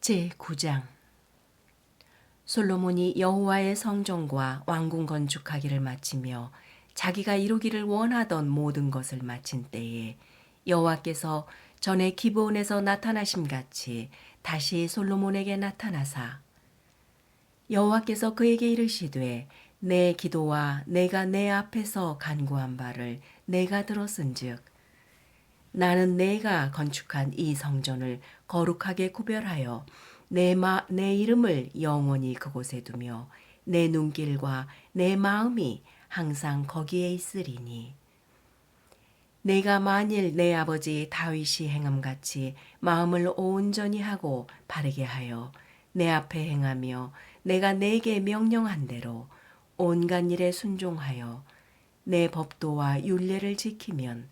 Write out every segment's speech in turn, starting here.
제9장 솔로몬이 여호와의 성전과 왕궁 건축하기를 마치며 자기가 이루기를 원하던 모든 것을 마친 때에 여호와께서 전에 기브온에서 나타나심같이 다시 솔로몬에게 나타나사 여호와께서 그에게 이르시되 내 기도와 내가 내 앞에서 간구한 바를 내가 들었은즉 나는 내가 건축한 이 성전을 거룩하게 구별하여 내 이름을 영원히 그곳에 두며 내 눈길과 내 마음이 항상 거기에 있으리니 내가 만일 내 아버지 다윗이 행함같이 마음을 온전히 하고 바르게 하여 내 앞에 행하며 내가 내게 명령한 대로 온갖 일에 순종하여 내 법도와 율례를 지키면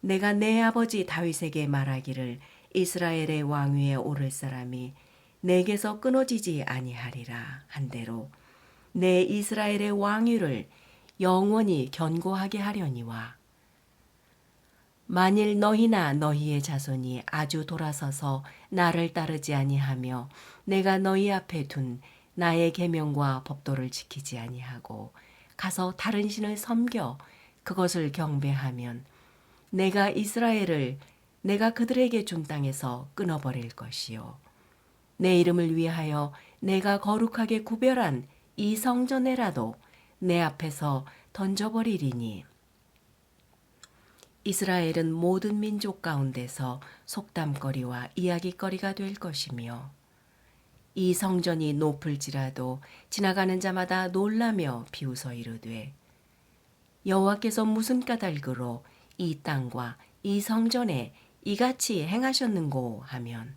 내가 내 아버지 다윗에게 말하기를 이스라엘의 왕위에 오를 사람이 내게서 끊어지지 아니하리라 한대로 내 이스라엘의 왕위를 영원히 견고하게 하려니와 만일 너희나 너희의 자손이 아주 돌아서서 나를 따르지 아니하며 내가 너희 앞에 둔 나의 계명과 법도를 지키지 아니하고 가서 다른 신을 섬겨 그것을 경배하면 내가 이스라엘을 내가 그들에게 준 땅에서 끊어버릴 것이요 내 이름을 위하여 내가 거룩하게 구별한 이 성전에라도 내 앞에서 던져버리리니 이스라엘은 모든 민족 가운데서 속담거리와 이야기거리가 될 것이며 이 성전이 높을지라도 지나가는 자마다 놀라며 비웃어 이르되 여호와께서 무슨 까닭으로 이 땅과 이 성전에 이같이 행하셨는고 하면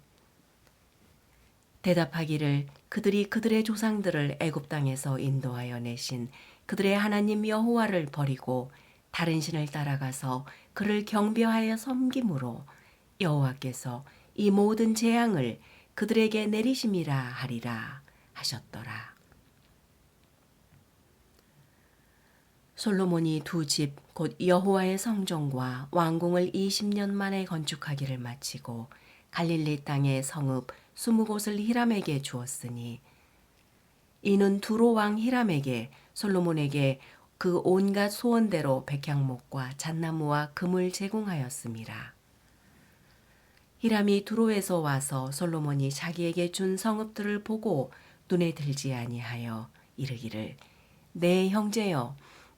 대답하기를 그들이 그들의 조상들을 애굽 땅에서 인도하여 내신 그들의 하나님 여호와를 버리고 다른 신을 따라가서 그를 경배하여 섬김으로 여호와께서 이 모든 재앙을 그들에게 내리심이라 하리라 하셨더라. 솔로몬이 두 집 곧 여호와의 성전과 왕궁을 20년 만에 건축하기를 마치고 갈릴리 땅의 성읍 20곳을 히람에게 주었으니 이는 두로 왕 히람에게 솔로몬에게 그 온갖 소원대로 백향목과 잣나무와 금을 제공하였음이라. 히람이 두로에서 와서 솔로몬이 자기에게 준 성읍들을 보고 눈에 들지 아니하여 이르기를 내 형제여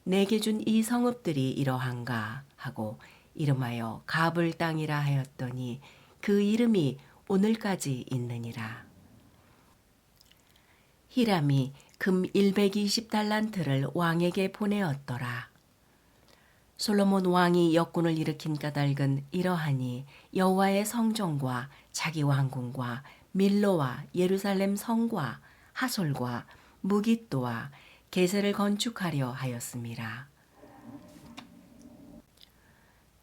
내게 준 이 성읍들이 이러한가 하고 이름하여 가불 땅이라 하였더니 그 이름이 오늘까지 있느니라. 히람이 금 120달란트를 왕에게 보내었더라. 솔로몬 왕이 역군을 일으킨 까닭은 이러하니 여호와의 성전과 자기 왕궁과 밀로와 예루살렘 성과 하솔과 무깃도와 게셀을 건축하려 하였음이라.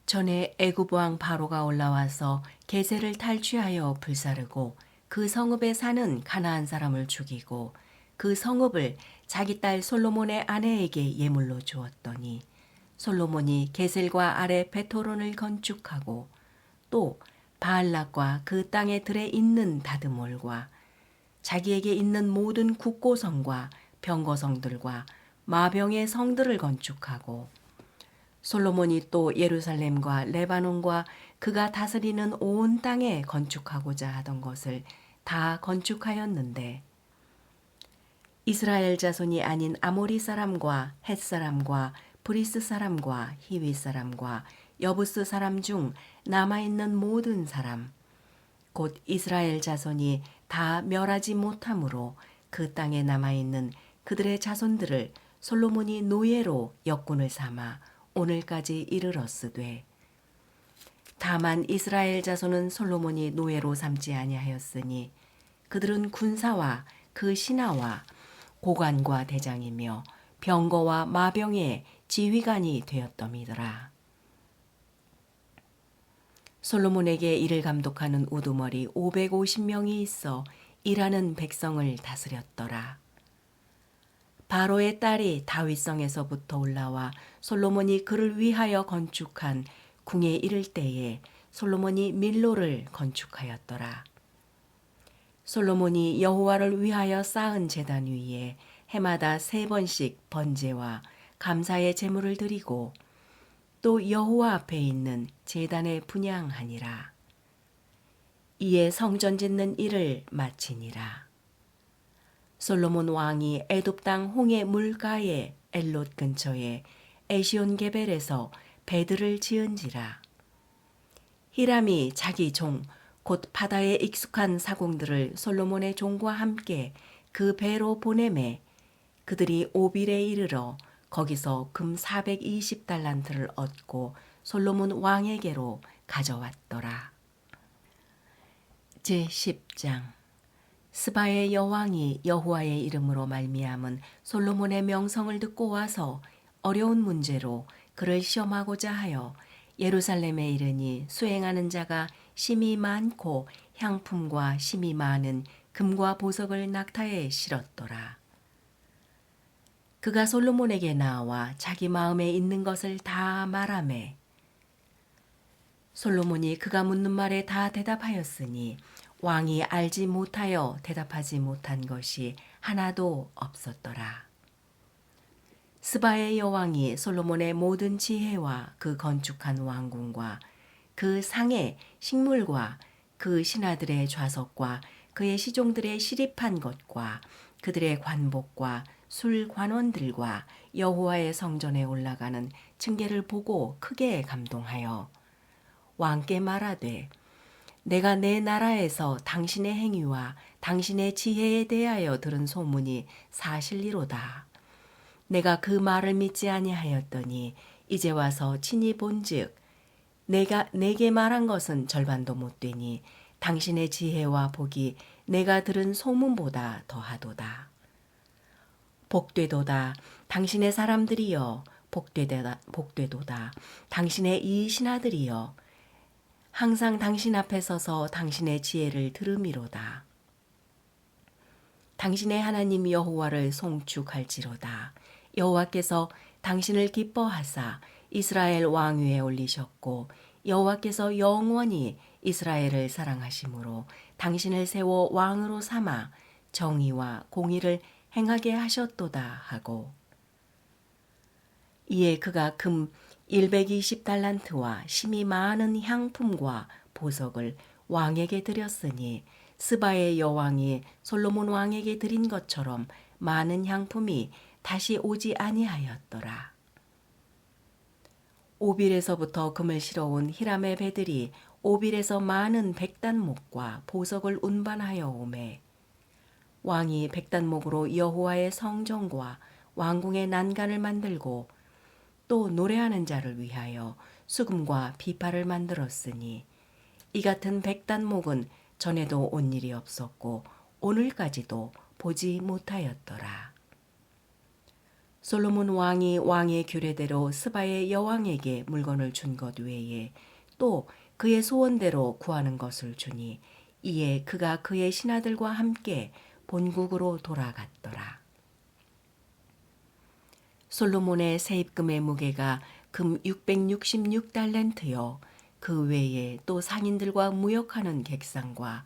전에 애굽 왕 바로가 올라와서 게셀을 탈취하여 불사르고 그 성읍에 사는 가나안 사람을 죽이고 그 성읍을 자기 딸 솔로몬의 아내에게 예물로 주었더니 솔로몬이 게셀과 아래 베토론을 건축하고 또 바알락과 그 땅의 들에 있는 다드몰과 자기에게 있는 모든 국고성과 병거성들과 마병의 성들을 건축하고 솔로몬이 또 예루살렘과 레바논과 그가 다스리는 온 땅에 건축하고자 하던 것을 다 건축하였는데 이스라엘 자손이 아닌 아모리 사람과 헷 사람과 브리스 사람과 히위 사람과 여부스 사람 중 남아있는 모든 사람 곧 이스라엘 자손이 다 멸하지 못하므로 그 땅에 남아있는 그들의 자손들을 솔로몬이 노예로 역군을 삼아 오늘까지 이르렀으되 다만 이스라엘 자손은 솔로몬이 노예로 삼지 아니하였으니 그들은 군사와 그 신하와 고관과 대장이며 병거와 마병의 지휘관이 되었더미더라. 솔로몬에게 이를 감독하는 우두머리 550명이 있어 일하는 백성을 다스렸더라. 바로의 딸이 다윗성에서부터 올라와 솔로몬이 그를 위하여 건축한 궁에 이를 때에 솔로몬이 밀로를 건축하였더라. 솔로몬이 여호와를 위하여 쌓은 제단 위에 해마다 3번씩 번제와 감사의 제물을 드리고 또 여호와 앞에 있는 제단에 분향하니라. 이에 성전 짓는 일을 마치니라. 솔로몬 왕이 애굽 땅 홍해 물가에 엘롯 근처에 에시온 게벨에서 배들을 지은지라. 히람이 자기 종 곧 바다에 익숙한 사공들을 솔로몬의 종과 함께 그 배로 보내매 그들이 오빌에 이르러 거기서 금 420달란트를 얻고 솔로몬 왕에게로 가져왔더라. 제10장 스바의 여왕이 여호와의 이름으로 말미암은 솔로몬의 명성을 듣고 와서 어려운 문제로 그를 시험하고자 하여 예루살렘에 이르니 수행하는 자가 심이 많고 향품과 심이 많은 금과 보석을 낙타에 실었더라. 그가 솔로몬에게 나와 자기 마음에 있는 것을 다 말하매 솔로몬이 그가 묻는 말에 다 대답하였으니 왕이 알지 못하여 대답하지 못한 것이 하나도 없었더라. 스바의 여왕이 솔로몬의 모든 지혜와 그 건축한 왕궁과 그 상의 식물과 그 신하들의 좌석과 그의 시종들의 시립한 것과 그들의 관복과 술 관원들과 여호와의 성전에 올라가는 층계를 보고 크게 감동하여 왕께 말하되 내가 내 나라에서 당신의 행위와 당신의 지혜에 대하여 들은 소문이 사실이로다. 내가 그 말을 믿지 아니하였더니 이제 와서 친히 본즉 내가 내게 말한 것은 절반도 못 되니 당신의 지혜와 복이 내가 들은 소문보다 더하도다. 복되도다 당신의 사람들이여 복되도다 당신의 이 신하들이여 항상 당신 앞에 서서 당신의 지혜를 들음이로다. 당신의 하나님 여호와를 송축할지로다. 여호와께서 당신을 기뻐하사 이스라엘 왕위에 올리셨고 여호와께서 영원히 이스라엘을 사랑하심으로 당신을 세워 왕으로 삼아 정의와 공의를 행하게 하셨도다 하고 이에 그가 금 120달란트와 심이 많은 향품과 보석을 왕에게 드렸으니 스바의 여왕이 솔로몬 왕에게 드린 것처럼 많은 향품이 다시 오지 아니하였더라. 오빌에서부터 금을 실어온 히람의 배들이 오빌에서 많은 백단목과 보석을 운반하여 오매 왕이 백단목으로 여호와의 성전과 왕궁의 난간을 만들고 또 노래하는 자를 위하여 수금과 비파를 만들었으니 이 같은 백단목은 전에도 온 일이 없었고 오늘까지도 보지 못하였더라. 솔로몬 왕이 왕의 규례대로 스바의 여왕에게 물건을 준 것 외에 또 그의 소원대로 구하는 것을 주니 이에 그가 그의 신하들과 함께 본국으로 돌아갔더라. 솔로몬의 세입금의 무게가 금 666달란트요 그 외에 또 상인들과 무역하는 객상과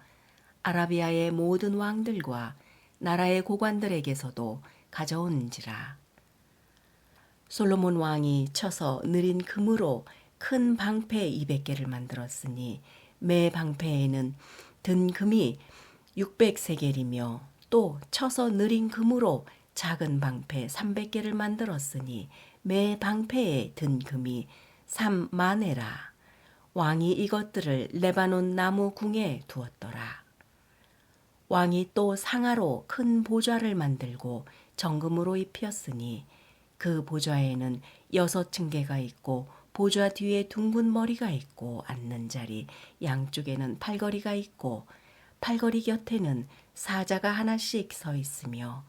아라비아의 모든 왕들과 나라의 고관들에게서도 가져온지라. 솔로몬 왕이 쳐서 느린 금으로 큰 방패 200개를 만들었으니 매 방패에는 든 금이 600세겔이며 또 쳐서 느린 금으로 작은 방패 300개를 만들었으니 매 방패에 든 금이 3만에라. 왕이 이것들을 레바논 나무 궁에 두었더라. 왕이 또 상아로 큰 보좌를 만들고 정금으로 입혔으니 그 보좌에는 6층계가 있고 보좌 뒤에 둥근 머리가 있고 앉는 자리 양쪽에는 팔걸이가 있고 팔걸이 곁에는 사자가 하나씩 서 있으며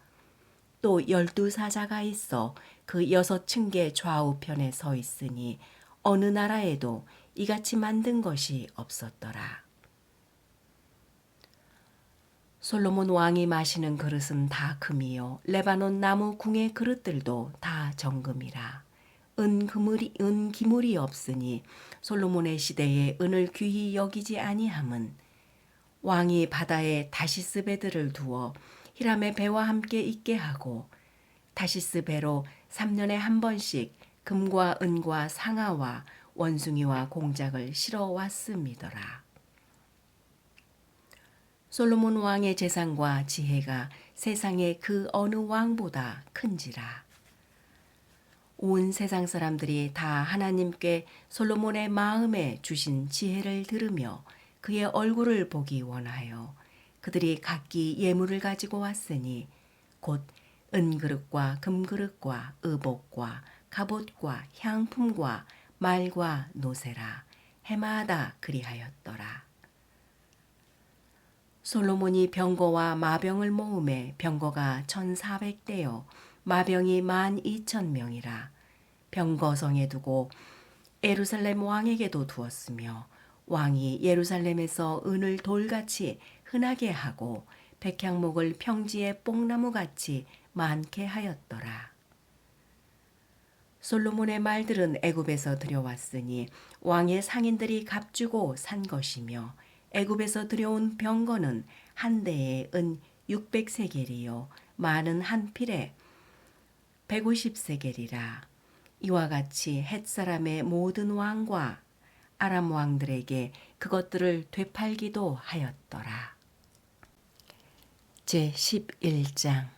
또 12사자가 있어 그 6층계 좌우편에 서 있으니 어느 나라에도 이같이 만든 것이 없었더라. 솔로몬 왕이 마시는 그릇은 다 금이요 레바논 나무 궁의 그릇들도 다 정금이라. 은 기물이 없으니 솔로몬의 시대에 은을 귀히 여기지 아니함은 왕이 바다에 다시스 배들을 두어 히람의 배와 함께 있게 하고 다시스 배로 3년에 한 번씩 금과 은과 상아와 원숭이와 공작을 실어 왔음이더라. 솔로몬 왕의 재산과 지혜가 세상의 그 어느 왕보다 큰지라. 온 세상 사람들이 다 하나님께 솔로몬의 마음에 주신 지혜를 들으며 그의 얼굴을 보기 원하여 그들이 각기 예물을 가지고 왔으니 곧 은그릇과 금그릇과 의복과 갑옷과 향품과 말과 노새라 해마다 그리하였더라. 솔로몬이 병거와 마병을 모음에 병거가 1,400대요 마병이 12,000명이라. 병거성에 두고 예루살렘 왕에게도 두었으며 왕이 예루살렘에서 은을 돌같이 흔하게 하고 백향목을 평지에 뽕나무같이 많게 하였더라. 솔로몬의 말들은 애굽에서 들여왔으니 왕의 상인들이 값주고 산 것이며 애굽에서 들여온 병거는 한 대에 은 600세겔이요 많은 한 필에 150세겔이라. 이와 같이 헷사람의 모든 왕과 아람 왕들에게 그것들을 되팔기도 하였더라. 제11장.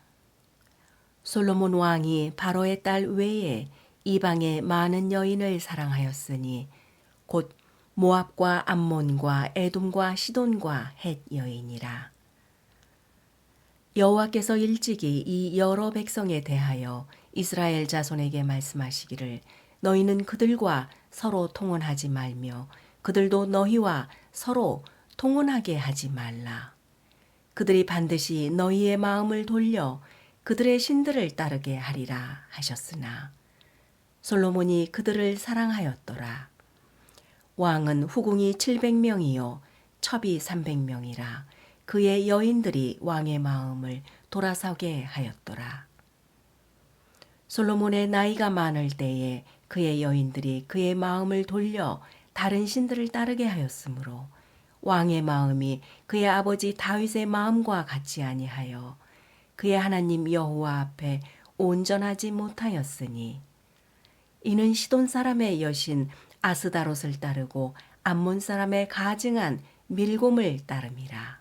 솔로몬 왕이 바로의 딸 외에 이방의 많은 여인을 사랑하였으니 곧 모압과 암몬과 에돔과 시돈과 헷 여인이라. 여호와께서 일찍이 이 여러 백성에 대하여 이스라엘 자손에게 말씀하시기를 너희는 그들과 서로 통혼하지 말며 그들도 너희와 서로 통혼하게 하지 말라. 그들이 반드시 너희의 마음을 돌려 그들의 신들을 따르게 하리라 하셨으나 솔로몬이 그들을 사랑하였더라. 왕은 후궁이 700명이요 첩이 300명이라. 그의 여인들이 왕의 마음을 돌아서게 하였더라. 솔로몬의 나이가 많을 때에 그의 여인들이 그의 마음을 돌려 다른 신들을 따르게 하였으므로 왕의 마음이 그의 아버지 다윗의 마음과 같지 아니하여 그의 하나님 여호와 앞에 온전하지 못하였으니 이는 시돈 사람의 여신 아스다롯을 따르고 암몬 사람의 가증한 밀곰을 따름이라.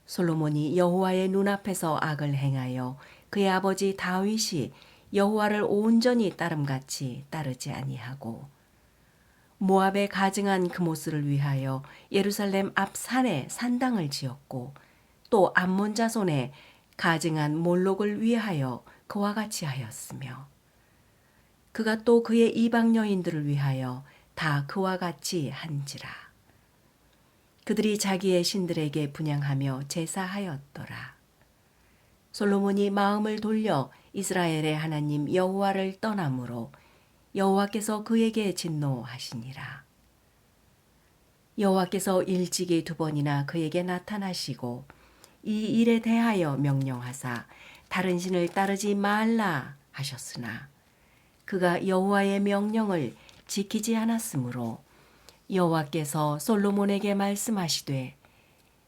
솔로몬이 여호와의 눈앞에서 악을 행하여 그의 아버지 다윗이 여호와를 온전히 따름같이 따르지 아니하고 모압의 가증한 그모스를 위하여 예루살렘 앞 산에 산당을 지었고 또 암몬 자손의 가증한 몰록을 위하여 그와 같이 하였으며 그가 또 그의 이방 여인들을 위하여 다 그와 같이 한지라. 그들이 자기의 신들에게 분향하며 제사하였더라. 솔로몬이 마음을 돌려 이스라엘의 하나님 여호와를 떠나므로 여호와께서 그에게 진노하시니라. 여호와께서 일찍이 2번이나 그에게 나타나시고 이 일에 대하여 명령하사 다른 신을 따르지 말라 하셨으나 그가 여호와의 명령을 지키지 않았으므로 여호와께서 솔로몬에게 말씀하시되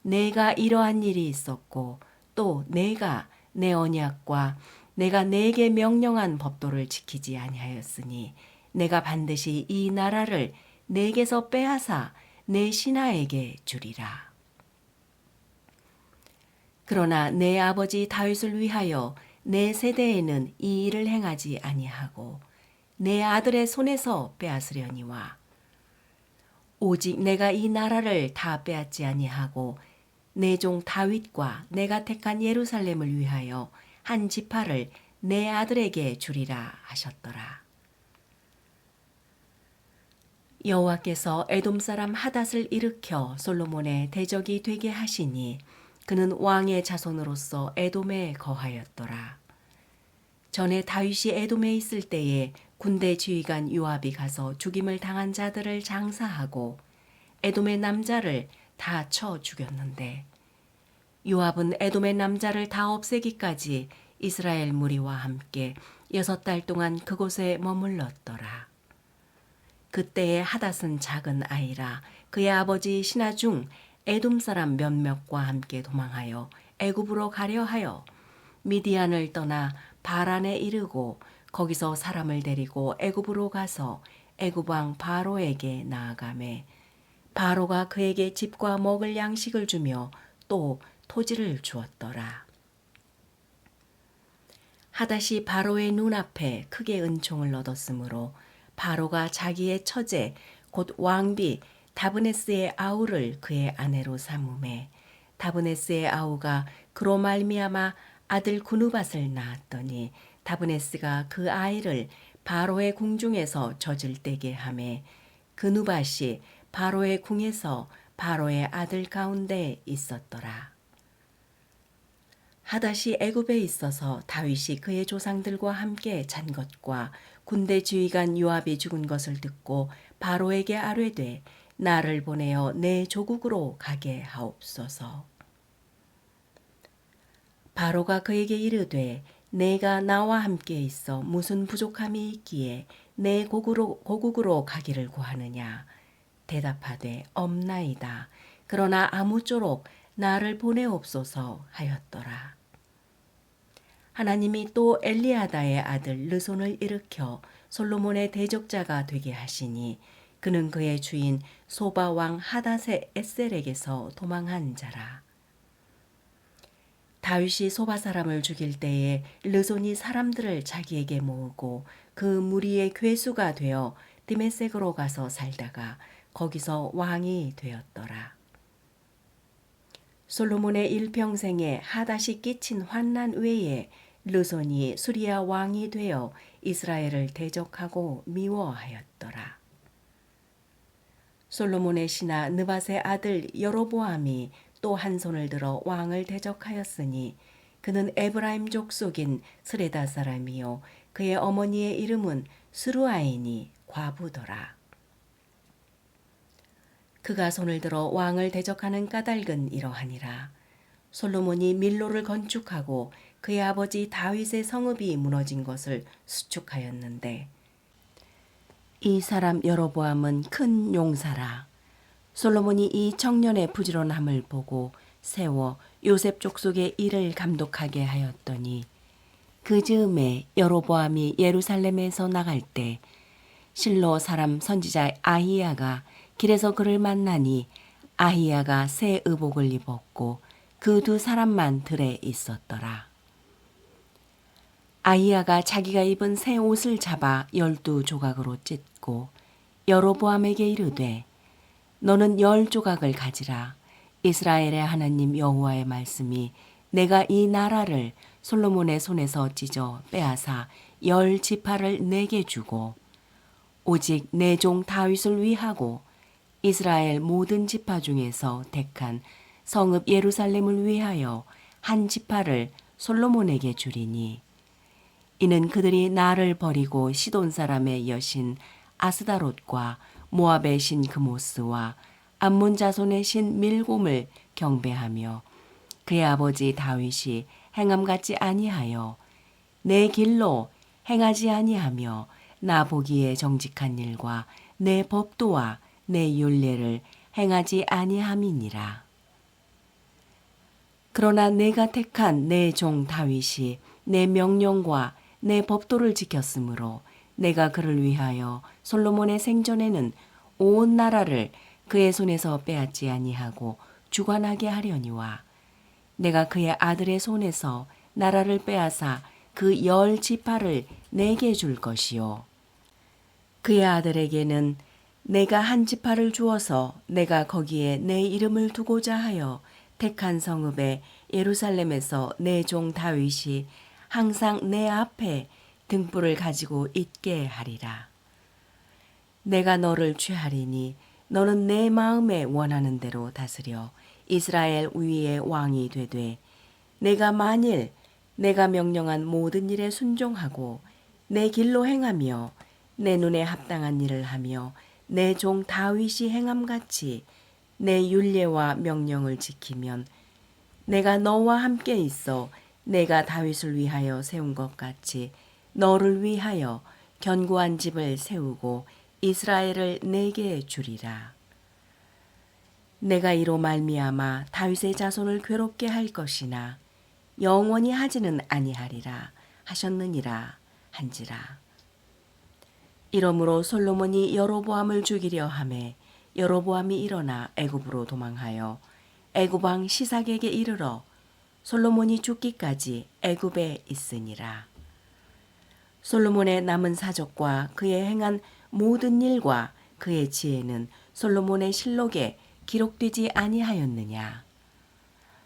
내가 이러한 일이 있었고 또 내가 내 언약과 내가 내게 명령한 법도를 지키지 아니하였으니 내가 반드시 이 나라를 내게서 빼앗아 내 신하에게 주리라. 그러나 내 아버지 다윗을 위하여 내 세대에는 이 일을 행하지 아니하고 내 아들의 손에서 빼앗으려니와 오직 내가 이 나라를 다 빼앗지 아니하고 내 종 다윗과 내가 택한 예루살렘을 위하여 한 지파를 내 아들에게 주리라 하셨더라. 여호와께서 에돔 사람 하닷을 일으켜 솔로몬의 대적이 되게 하시니 그는 왕의 자손으로서 에돔에 거하였더라. 전에 다윗이 에돔에 있을 때에 군대 지휘관 요압이 가서 죽임을 당한 자들을 장사하고 에돔의 남자를 다 쳐 죽였는데 요압은 에돔의 남자를 다 없애기까지 이스라엘 무리와 함께 6달 동안 그곳에 머물렀더라. 그때에 하닷은 작은 아이라 그의 아버지 신하 중 에돔 사람 몇몇과 함께 도망하여 애굽으로 가려 하여 미디안을 떠나 바란에 이르고 거기서 사람을 데리고 애굽으로 가서 애굽 왕 바로에게 나아가매 바로가 그에게 집과 먹을 양식을 주며 또 토지를 주었더라. 하닷이 바로의 눈앞에 크게 은총을 얻었으므로 바로가 자기의 처제 곧 왕비 다브네스의 아우를 그의 아내로 삼음해 다브네스의 아우가 그로 말미암아 아들 구누밧을 낳았더니 다브네스가 그 아이를 바로의 궁중에서 젖을 떼게 하매 그누밧이 바로의 궁에서 바로의 아들 가운데 있었더라. 하닷이 애굽에 있어서 다윗이 그의 조상들과 함께 잔 것과 군대 지휘관 요압이 죽은 것을 듣고 바로에게 아뢰되 나를 보내어 내 조국으로 가게 하옵소서. 바로가 그에게 이르되 내가 나와 함께 있어 무슨 부족함이 있기에 내 고국으로 가기를 구하느냐. 대답하되 없나이다. 그러나 아무쪼록 나를 보내옵소서 하였더라. 하나님이 또 엘리아다의 아들 르손을 일으켜 솔로몬의 대적자가 되게 하시니 그는 그의 주인 소바 왕 하닷의 에셀에게서 도망한 자라. 다윗이 소바 사람을 죽일 때에 르손이 사람들을 자기에게 모으고 그 무리의 괴수가 되어 드메섹으로 가서 살다가 거기서 왕이 되었더라. 솔로몬의 일평생에 하닷이 끼친 환난 외에 르손이 수리아 왕이 되어 이스라엘을 대적하고 미워하였더라. 솔로몬의 신하 느밧의 아들 여로보암이 또 한 손을 들어 왕을 대적하였으니 그는 에브라임 족속인 스레다 사람이요 그의 어머니의 이름은 스루아인이 과부더라. 그가 손을 들어 왕을 대적하는 까닭은 이러하니라. 솔로몬이 밀로를 건축하고 그의 아버지 다윗의 성읍이 무너진 것을 수축하였는데 이 사람 여로보암은 큰 용사라. 솔로몬이 이 청년의 부지런함을 보고 세워 요셉 족속의 일을 감독하게 하였더니 그 즈음에 여로보암이 예루살렘에서 나갈 때 실로 사람 선지자 아히야가 길에서 그를 만나니 아히야가 새 의복을 입었고 그 두 사람만 들에 있었더라. 아히야가 자기가 입은 새 옷을 잡아 12조각으로 찢고 여로보암에게 이르되 너는 10조각을 가지라. 이스라엘의 하나님 여호와의 말씀이 내가 이 나라를 솔로몬의 손에서 찢어 빼앗아 10지파를 내게 주고 오직 내 종 다윗을 위하고 이스라엘 모든 지파 중에서 택한 성읍 예루살렘을 위하여 한 지파를 솔로몬에게 주리니 이는 그들이 나를 버리고 시돈 사람의 여신 아스다롯과 모압의 신 그모스와 암몬 자손의 신 밀곰을 경배하며 그의 아버지 다윗이 행함같지 아니하여 내 길로 행하지 아니하며 나 보기에 정직한 일과 내 법도와 내 율례를 행하지 아니함이니라. 그러나 내가 택한 내 종 다윗이 내 명령과 내 법도를 지켰으므로 내가 그를 위하여 솔로몬의 생전에는 온 나라를 그의 손에서 빼앗지 아니하고 주관하게 하려니와 내가 그의 아들의 손에서 나라를 빼앗아 그 10지파를 내게 줄 것이요 그의 아들에게는 내가 한 지파를 주어서 내가 거기에 내 이름을 두고자 하여 택한 성읍에 예루살렘에서 내 종 다윗이 항상 내 앞에 등불을 가지고 있게 하리라. 내가 너를 취하리니 너는 내 마음에 원하는 대로 다스려 이스라엘 위의 왕이 되되 내가 만일 내가 명령한 모든 일에 순종하고 내 길로 행하며 내 눈에 합당한 일을 하며 내 종 다윗이 행함같이 내 율례와 명령을 지키면 내가 너와 함께 있어 내가 다윗을 위하여 세운 것 같이 너를 위하여 견고한 집을 세우고 이스라엘을 내게 주리라. 내가 이로 말미암아 다윗의 자손을 괴롭게 할 것이나 영원히 하지는 아니하리라 하셨느니라 한지라. 이러므로 솔로몬이 여로보암을 죽이려 하매 여로보암이 일어나 애굽으로 도망하여 애굽 왕 시삭에게 이르러 솔로몬이 죽기까지 애굽에 있으니라. 솔로몬의 남은 사적과 그의 행한 모든 일과 그의 지혜는 솔로몬의 실록에 기록되지 아니하였느냐.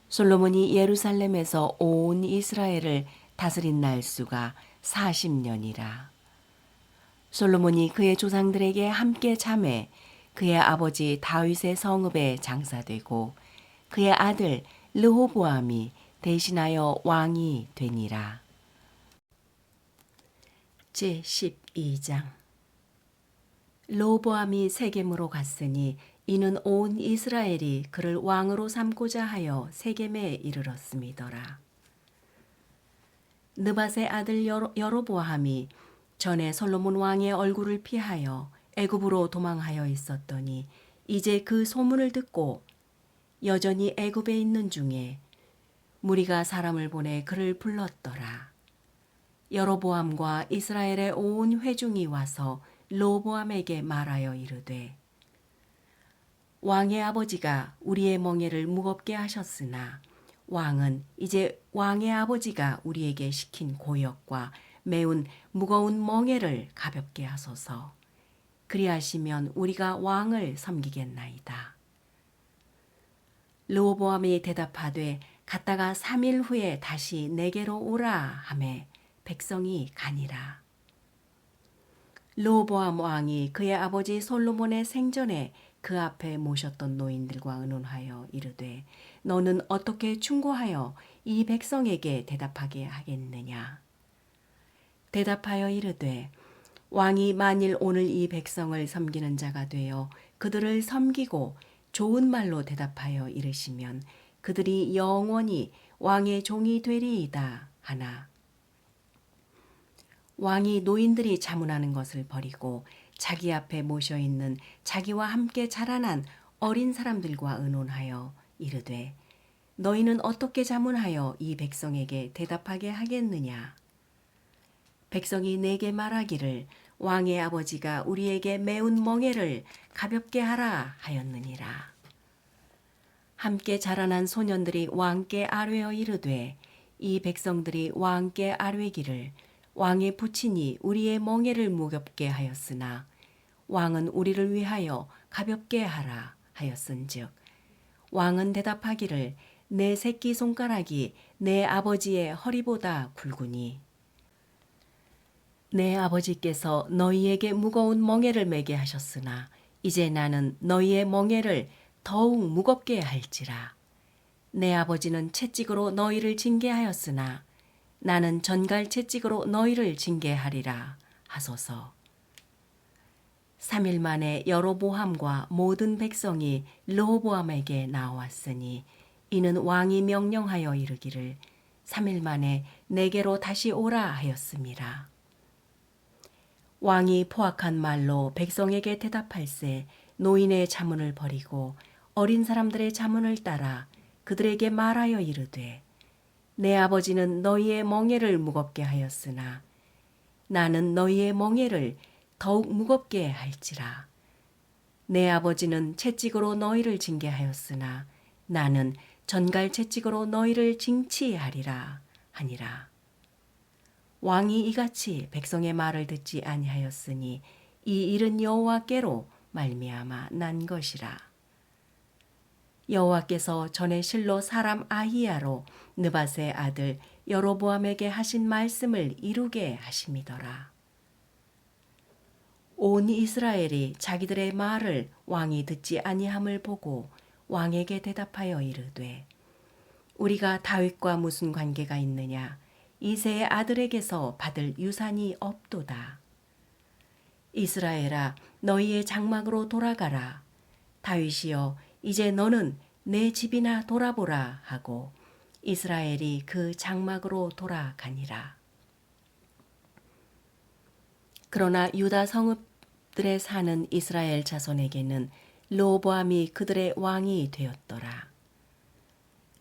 솔로몬이 예루살렘에서 온 이스라엘을 다스린 날수가 40년이라. 솔로몬이 그의 조상들에게 함께 잠에 그의 아버지 다윗의 성읍에 장사되고 그의 아들 르호보암이 대신하여 왕이 되니라. 제12장. 르호보암이 세겜으로 갔으니 이는 온 이스라엘이 그를 왕으로 삼고자 하여 세겜에 이르렀음이더라. 느밧의 아들 여로보암이 전에 솔로몬 왕의 얼굴을 피하여 애굽으로 도망하여 있었더니 이제 그 소문을 듣고 여전히 애굽에 있는 중에 무리가 사람을 보내 그를 불렀더라. 여로보암과 이스라엘의 온 회중이 와서 르호보암에게 말하여 이르되 왕의 아버지가 우리의 멍에를 무겁게 하셨으나 왕은 이제 왕의 아버지가 우리에게 시킨 고역과 매운 무거운 멍에를 가볍게 하소서. 그리하시면 우리가 왕을 섬기겠나이다. 르호보암이 대답하되 갔다가 3일 후에 다시 내게로 오라 하매 백성이 가니라. 르호보암 왕이 그의 아버지 솔로몬의 생전에 그 앞에 모셨던 노인들과 의논하여 이르되 너는 어떻게 충고하여 이 백성에게 대답하게 하겠느냐. 대답하여 이르되 왕이 만일 오늘 이 백성을 섬기는 자가 되어 그들을 섬기고 좋은 말로 대답하여 이르시면 그들이 영원히 왕의 종이 되리이다 하나. 왕이 노인들이 자문하는 것을 버리고 자기 앞에 모셔 있는 자기와 함께 자라난 어린 사람들과 의논하여 이르되 너희는 어떻게 자문하여 이 백성에게 대답하게 하겠느냐. 백성이 내게 말하기를 왕의 아버지가 우리에게 매운 멍에를 가볍게 하라 하였느니라. 함께 자라난 소년들이 왕께 아뢰어 이르되 이 백성들이 왕께 아뢰기를 왕의 부친이 우리의 멍에를 무겁게 하였으나 왕은 우리를 위하여 가볍게 하라 하였은즉 왕은 대답하기를 내 새끼 손가락이 내 아버지의 허리보다 굵으니 내 아버지께서 너희에게 무거운 멍에를 매게 하셨으나 이제 나는 너희의 멍에를 더욱 무겁게 할지라. 내 아버지는 채찍으로 너희를 징계하였으나 나는 전갈 채찍으로 너희를 징계하리라 하소서. 3일 만에 여로보암과 모든 백성이 르호보암에게 나왔으니 이는 왕이 명령하여 이르기를 3일 만에 내게로 다시 오라 하였음이라. 왕이 포악한 말로 백성에게 대답할세 노인의 자문을 버리고 어린 사람들의 자문을 따라 그들에게 말하여 이르되 내 아버지는 너희의 멍에를 무겁게 하였으나 나는 너희의 멍에를 더욱 무겁게 할지라. 내 아버지는 채찍으로 너희를 징계하였으나 나는 전갈 채찍으로 너희를 징치하리라 하니라. 왕이 이같이 백성의 말을 듣지 아니하였으니 이 일은 여호와께로 말미암아 난 것이라. 여호와께서 전에 실로 사람 아히야로 느밧의 아들 여로보암에게 하신 말씀을 이루게 하심이더라. 온 이스라엘이 자기들의 말을 왕이 듣지 아니함을 보고 왕에게 대답하여 이르되 우리가 다윗과 무슨 관계가 있느냐. 이새의 아들에게서 받을 유산이 없도다. 이스라엘아 너희의 장막으로 돌아가라. 다윗이여 이제 너는 내 집이나 돌아보라 하고 이스라엘이 그 장막으로 돌아가니라. 그러나 유다 성읍들에 사는 이스라엘 자손에게는 르호보암이 그들의 왕이 되었더라.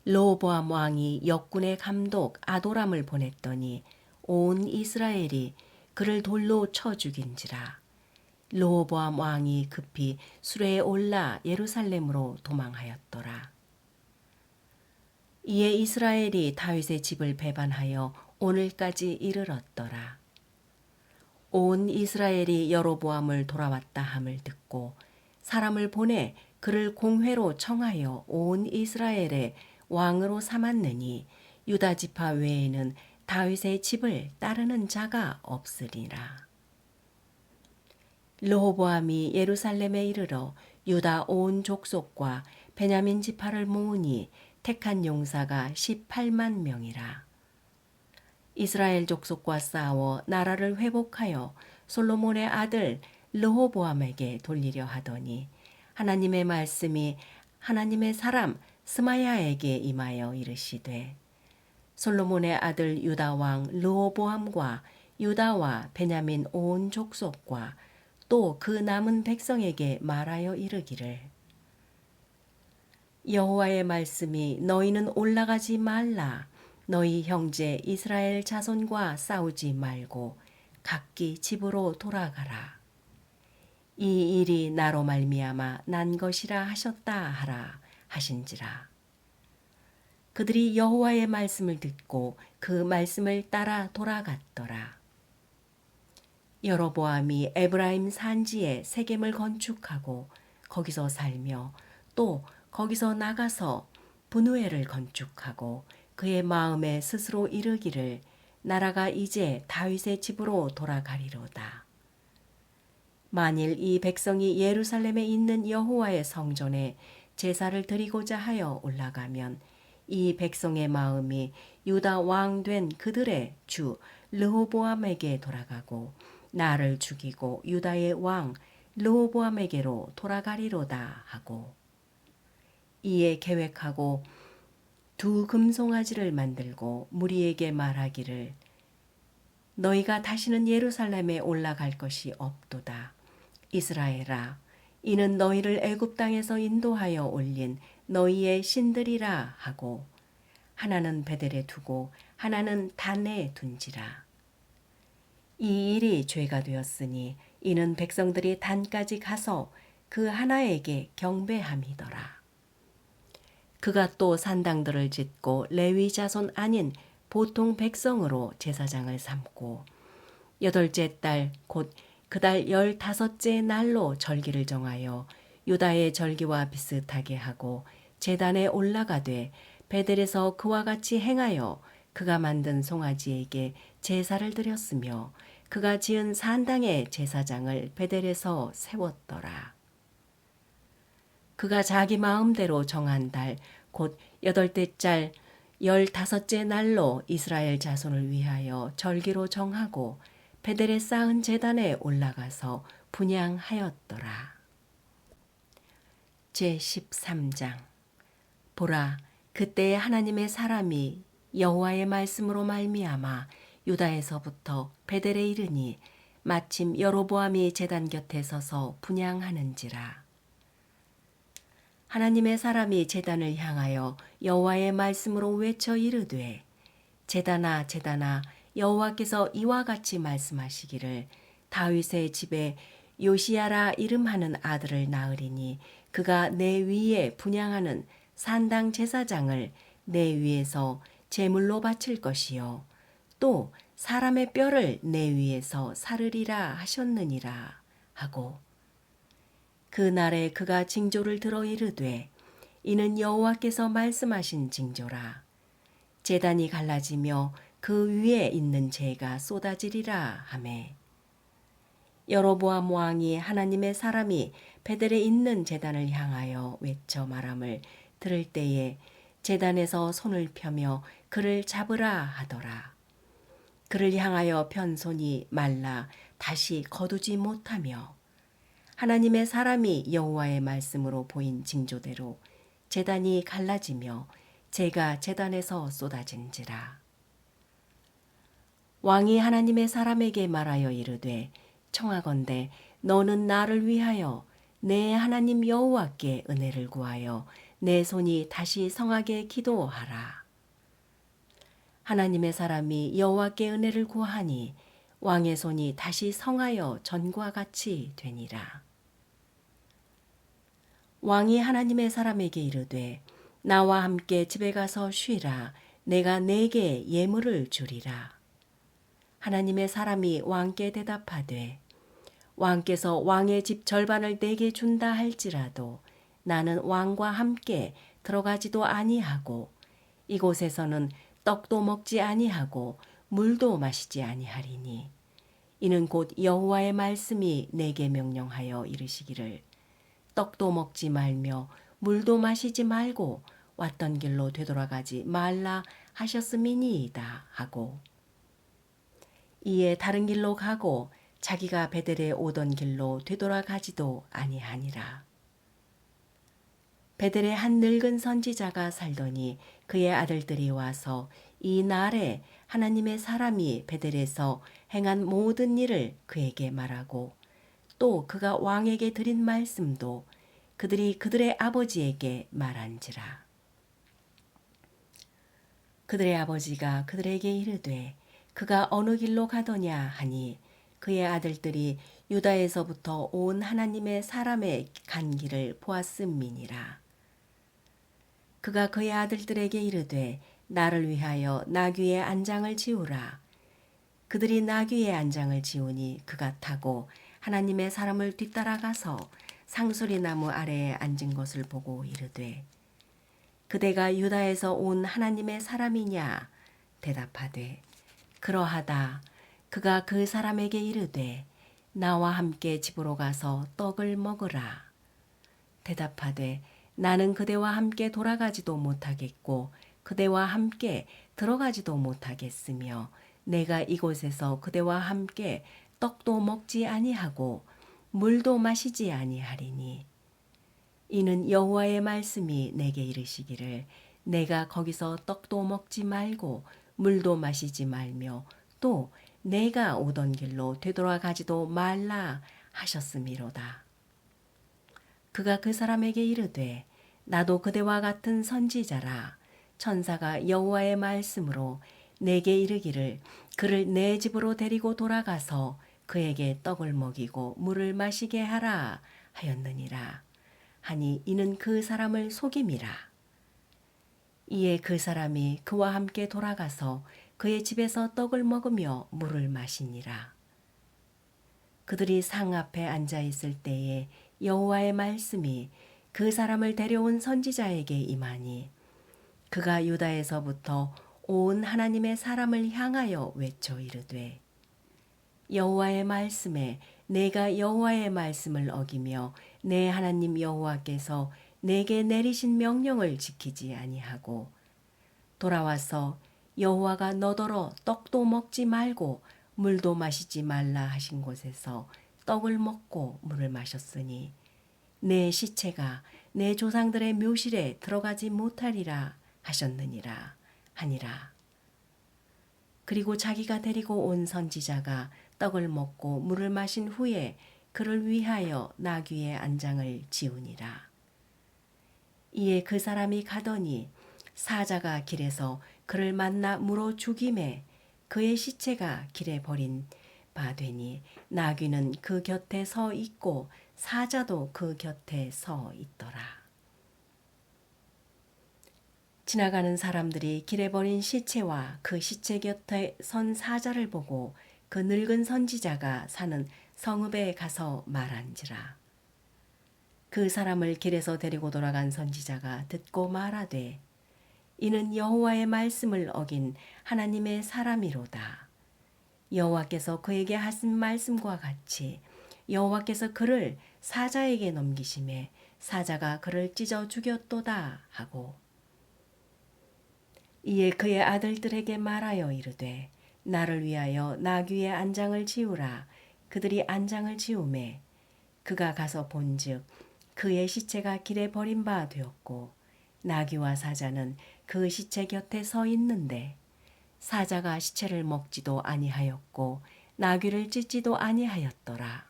르호보암 왕이 역군의 감독 아도람을 보냈더니 온 이스라엘이 그를 돌로 쳐 죽인지라. 르호보암 왕이 급히 수레에 올라 예루살렘으로 도망하였더라. 이에 이스라엘이 다윗의 집을 배반하여 오늘까지 이르렀더라. 온 이스라엘이 여로보암을 돌아왔다 함을 듣고 사람을 보내 그를 공회로 청하여 온 이스라엘의 왕으로 삼았느니 유다 지파 외에는 다윗의 집을 따르는 자가 없으리라. 르호보암이 예루살렘에 이르러 유다 온 족속과 베냐민 지파를 모으니 택한 용사가 18만 명이라. 이스라엘 족속과 싸워 나라를 회복하여 솔로몬의 아들 르호보암에게 돌리려 하더니 하나님의 말씀이 하나님의 사람 스마야에게 임하여 이르시되 솔로몬의 아들 유다 왕 르호보암과 유다와 베냐민 온 족속과 또 그 남은 백성에게 말하여 이르기를 여호와의 말씀이 너희는 올라가지 말라. 너희 형제 이스라엘 자손과 싸우지 말고 각기 집으로 돌아가라. 이 일이 나로 말미암아 난 것이라 하셨다 하라 하신지라. 그들이 여호와의 말씀을 듣고 그 말씀을 따라 돌아갔더라. 여로보암이 에브라임 산지에 세겜을 건축하고 거기서 살며 또 거기서 나가서 분우엘을 건축하고 그의 마음에 스스로 이르기를 나라가 이제 다윗의 집으로 돌아가리로다. 만일 이 백성이 예루살렘에 있는 여호와의 성전에 제사를 드리고자 하여 올라가면 이 백성의 마음이 유다 왕 된 그들의 주 르호보암에게 돌아가고 나를 죽이고 유다의 왕 르호보암에게로 돌아가리로다 하고 이에 계획하고 두 금송아지를 만들고 무리에게 말하기를 너희가 다시는 예루살렘에 올라갈 것이 없도다. 이스라엘아, 이는 너희를 애굽 땅에서 인도하여 올린 너희의 신들이라 하고 하나는 베델에 두고 하나는 단에 둔지라. 이 일이 죄가 되었으니 이는 백성들이 단까지 가서 그 하나에게 경배함이더라. 그가 또 산당들을 짓고 레위 자손 아닌 보통 백성으로 제사장을 삼고 8째 달 곧 그달 15째 날로 절기를 정하여 유다의 절기와 비슷하게 하고 제단에 올라가되 베델에서 그와 같이 행하여 그가 만든 송아지에게 제사를 드렸으며 그가 지은 산당의 제사장을 베델에서 세웠더라. 그가 자기 마음대로 정한 달 곧 8째 달 15째 날로 이스라엘 자손을 위하여 절기로 정하고 베델에 쌓은 제단에 올라가서 분향하였더라. 제13장 보라, 그때에 하나님의 사람이 여호와의 말씀으로 말미암아 유다에서부터 베델에 이르니 마침 여로보암이 제단 곁에 서서 분향하는지라. 하나님의 사람이 제단을 향하여 여호와의 말씀으로 외쳐 이르되 제단아 제단아 여호와께서 이와 같이 말씀하시기를 다윗의 집에 요시야라 이름하는 아들을 낳으리니 그가 내 위에 분향하는 산당 제사장을 내 위에서 제물로 바칠 것이요 또 사람의 뼈를 내 위에서 사르리라 하셨느니라 하고 그날에 그가 징조를 들어 이르되 이는 여호와께서 말씀하신 징조라. 제단이 갈라지며 그 위에 있는 재가 쏟아지리라 하매 여로보암 왕이 하나님의 사람이 베델에 있는 제단을 향하여 외쳐 말함을 들을 때에 제단에서 손을 펴며 그를 잡으라 하더라. 그를 향하여 편 손이 말라 다시 거두지 못하며 하나님의 사람이 여호와의 말씀으로 보인 징조대로 제단이 갈라지며 재가 제단에서 쏟아진지라. 왕이 하나님의 사람에게 말하여 이르되 청하건대 너는 나를 위하여 내 하나님 여호와께 은혜를 구하여 내 손이 다시 성하게 기도하라. 하나님의 사람이 여호와께 은혜를 구하니 왕의 손이 다시 성하여 전과 같이 되니라. 왕이 하나님의 사람에게 이르되 나와 함께 집에 가서 쉬라. 내가 네게 예물을 주리라. 하나님의 사람이 왕께 대답하되 왕께서 왕의 집 절반을 내게 준다 할지라도 나는 왕과 함께 들어가지도 아니하고 이곳에서는 떡도 먹지 아니하고 물도 마시지 아니하리니 이는 곧 여호와의 말씀이 내게 명령하여 이르시기를 떡도 먹지 말며 물도 마시지 말고 왔던 길로 되돌아가지 말라 하셨음이니이다 하고 이에 다른 길로 가고 자기가 베델에 오던 길로 되돌아가지도 아니하니라. 베델에 한 늙은 선지자가 살더니 그의 아들들이 와서 이 날에 하나님의 사람이 베델에서 행한 모든 일을 그에게 말하고 또 그가 왕에게 드린 말씀도 그들이 그들의 아버지에게 말한지라. 그들의 아버지가 그들에게 이르되 그가 어느 길로 가더냐 하니 그의 아들들이 유다에서부터 온 하나님의 사람의 간 길을 보았음이니라. 그가 그의 아들들에게 이르되 나를 위하여 나귀의 안장을 지우라. 그들이 나귀의 안장을 지우니 그가 타고 하나님의 사람을 뒤따라가서 상수리 나무 아래에 앉은 것을 보고 이르되 그대가 유다에서 온 하나님의 사람이냐? 대답하되 그러하다. 그가 그 사람에게 이르되 나와 함께 집으로 가서 떡을 먹으라. 대답하되 나는 그대와 함께 돌아가지도 못하겠고 그대와 함께 들어가지도 못하겠으며 내가 이곳에서 그대와 함께 떡도 먹지 아니하고 물도 마시지 아니하리니 이는 여호와의 말씀이 내게 이르시기를 내가 거기서 떡도 먹지 말고 물도 마시지 말며 또 내가 오던 길로 되돌아가지도 말라 하셨음이로다. 그가 그 사람에게 이르되 나도 그대와 같은 선지자라. 천사가 여호와의 말씀으로 내게 이르기를 그를 내 집으로 데리고 돌아가서 그에게 떡을 먹이고 물을 마시게 하라 하였느니라. 하니 이는 그 사람을 속임이라. 이에 그 사람이 그와 함께 돌아가서 그의 집에서 떡을 먹으며 물을 마시니라. 그들이 상 앞에 앉아 있을 때에 여호와의 말씀이 그 사람을 데려온 선지자에게 임하니 그가 유다에서부터 온 하나님의 사람을 향하여 외쳐 이르되 여호와의 말씀에 내가 여호와의 말씀을 어기며 내 하나님 여호와께서 내게 내리신 명령을 지키지 아니하고 돌아와서 여호와가 너더러 떡도 먹지 말고 물도 마시지 말라 하신 곳에서 떡을 먹고 물을 마셨으니 내 시체가 내 조상들의 묘실에 들어가지 못하리라 하셨느니라 하니라. 그리고 자기가 데리고 온 선지자가 떡을 먹고 물을 마신 후에 그를 위하여 나귀의 안장을 지우니라. 이에 그 사람이 가더니 사자가 길에서 그를 만나 물어 죽임에 그의 시체가 길에 버린 바 되니 나귀는 그 곁에 서 있고 사자도 그 곁에 서 있더라. 지나가는 사람들이 길에 버린 시체와 그 시체 곁에 선 사자를 보고 그 늙은 선지자가 사는 성읍에 가서 말한지라. 그 사람을 길에서 데리고 돌아간 선지자가 듣고 말하되 이는 여호와의 말씀을 어긴 하나님의 사람이로다. 여호와께서 그에게 하신 말씀과 같이 여호와께서 그를 사자에게 넘기심에 사자가 그를 찢어 죽였도다 하고 이에 그의 아들들에게 말하여 이르되 나를 위하여 나귀의 안장을 지우라. 그들이 안장을 지우매 그가 가서 본즉 그의 시체가 길에 버린 바 되었고 나귀와 사자는 그 시체 곁에 서 있는데 사자가 시체를 먹지도 아니하였고 나귀를 찢지도 아니하였더라.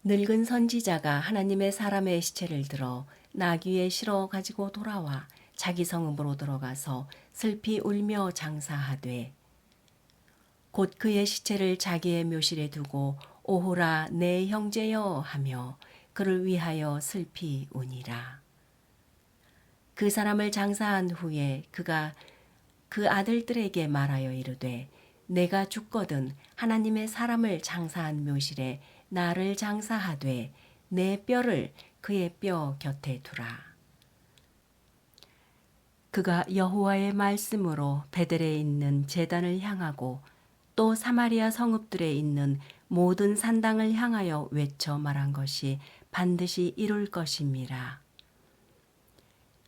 늙은 선지자가 하나님의 사람의 시체를 들어 나귀에 실어 가지고 돌아와 자기 성읍으로 들어가서 슬피 울며 장사하되 곧 그의 시체를 자기의 묘실에 두고 오호라 내 형제여 하며 그를 위하여 슬피 우니라. 그 사람을 장사한 후에 그가 그 아들들에게 말하여 이르되 내가 죽거든 하나님의 사람을 장사한 묘실에 나를 장사하되 내 뼈를 그의 뼈 곁에 두라. 그가 여호와의 말씀으로 베델에 있는 제단을 향하고 또 사마리아 성읍들에 있는 모든 산당을 향하여 외쳐 말한 것이 반드시 이룰 것임이라.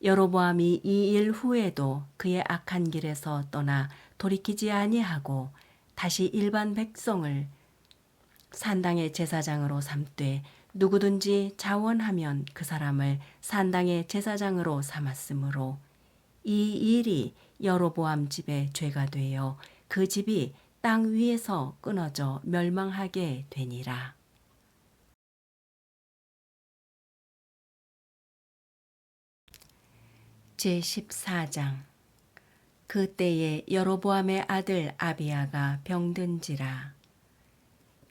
여로보암이 이 일 후에도 그의 악한 길에서 떠나 돌이키지 아니하고 다시 일반 백성을 산당의 제사장으로 삼되 누구든지 자원하면 그 사람을 산당의 제사장으로 삼았으므로 이 일이 여로보암 집의 죄가 되어 그 집이 땅 위에서 끊어져 멸망하게 되니라. 제14장. 그때에 여로보암의 아들 아비야가 병든지라.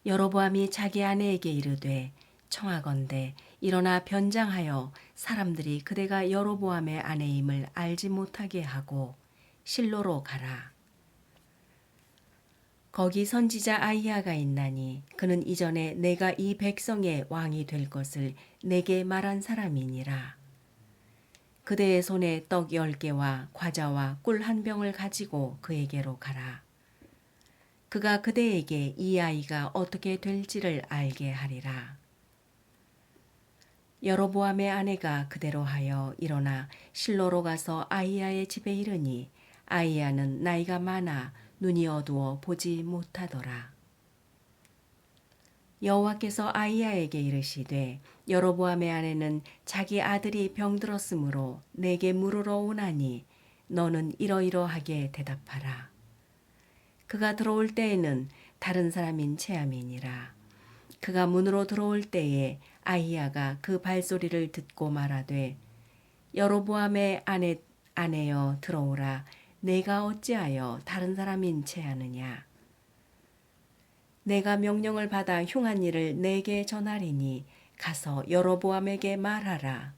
여로보암이 자기 아내에게 이르되 청하건대 일어나 변장하여 사람들이 그대가 여로보암의 아내임을 알지 못하게 하고 실로로 가라. 거기 선지자 아히야가 있나니 그는 이전에 내가 이 백성의 왕이 될 것을 내게 말한 사람이니라. 그대의 손에 떡 10개와 과자와 꿀 한 병을 가지고 그에게로 가라. 그가 그대에게 이 아이가 어떻게 될지를 알게 하리라. 여로보암의 아내가 그대로 하여 일어나 실로로 가서 아히야의 집에 이르니 아히야는 나이가 많아 눈이 어두워 보지 못하더라. 여호와께서 아히야에게 이르시되 여로보암의 아내는 자기 아들이 병들었으므로 내게 물으러 오나니 너는 이러이러하게 대답하라. 그가 들어올 때에는 다른 사람인 체함이니라. 그가 문으로 들어올 때에 아히야가 그 발소리를 듣고 말하되 여로보암의 아내여 들어오라. 내가 어찌하여 다른 사람인 체하느냐. 내가 명령을 받아 흉한 일을 내게 전하리니 가서 여로보암에게 말하라.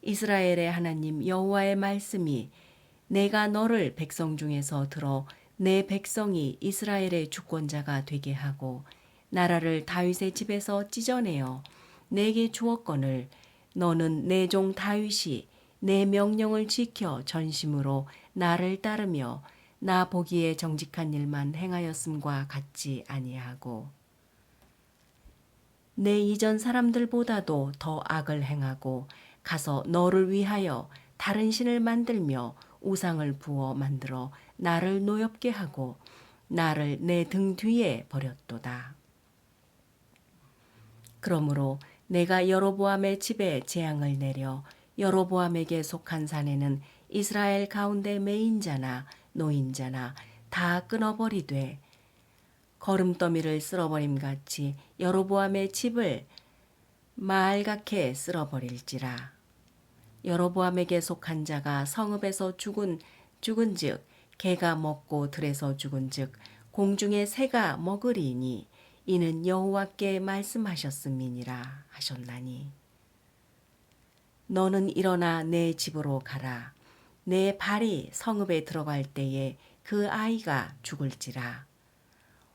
이스라엘의 하나님 여호와의 말씀이 내가 너를 백성 중에서 들어 내 백성이 이스라엘의 주권자가 되게 하고 나라를 다윗의 집에서 찢어내어 내게 주었거늘 너는 내 종 다윗이 내 명령을 지켜 전심으로 나를 따르며 나 보기에 정직한 일만 행하였음과 같지 아니하고 내 이전 사람들보다도 더 악을 행하고 가서 너를 위하여 다른 신을 만들며 우상을 부어 만들어 나를 노엽게 하고 나를 내 등 뒤에 버렸도다. 그러므로 내가 여로보암의 집에 재앙을 내려 여로보암에게 속한 산에는 이스라엘 가운데 매인자나 노인자나 다 끊어버리되 거름더미를 쓸어버림같이 여로보암의 집을 말갛게 쓸어버릴지라. 여로보암에게 속한 자가 성읍에서 죽은즉 개가 먹고 들에서 죽은즉 공중의 새가 먹으리니 이는 여호와께 말씀하셨음이니라 하셨나니 너는 일어나 내 집으로 가라. 내 발이 성읍에 들어갈 때에 그 아이가 죽을지라.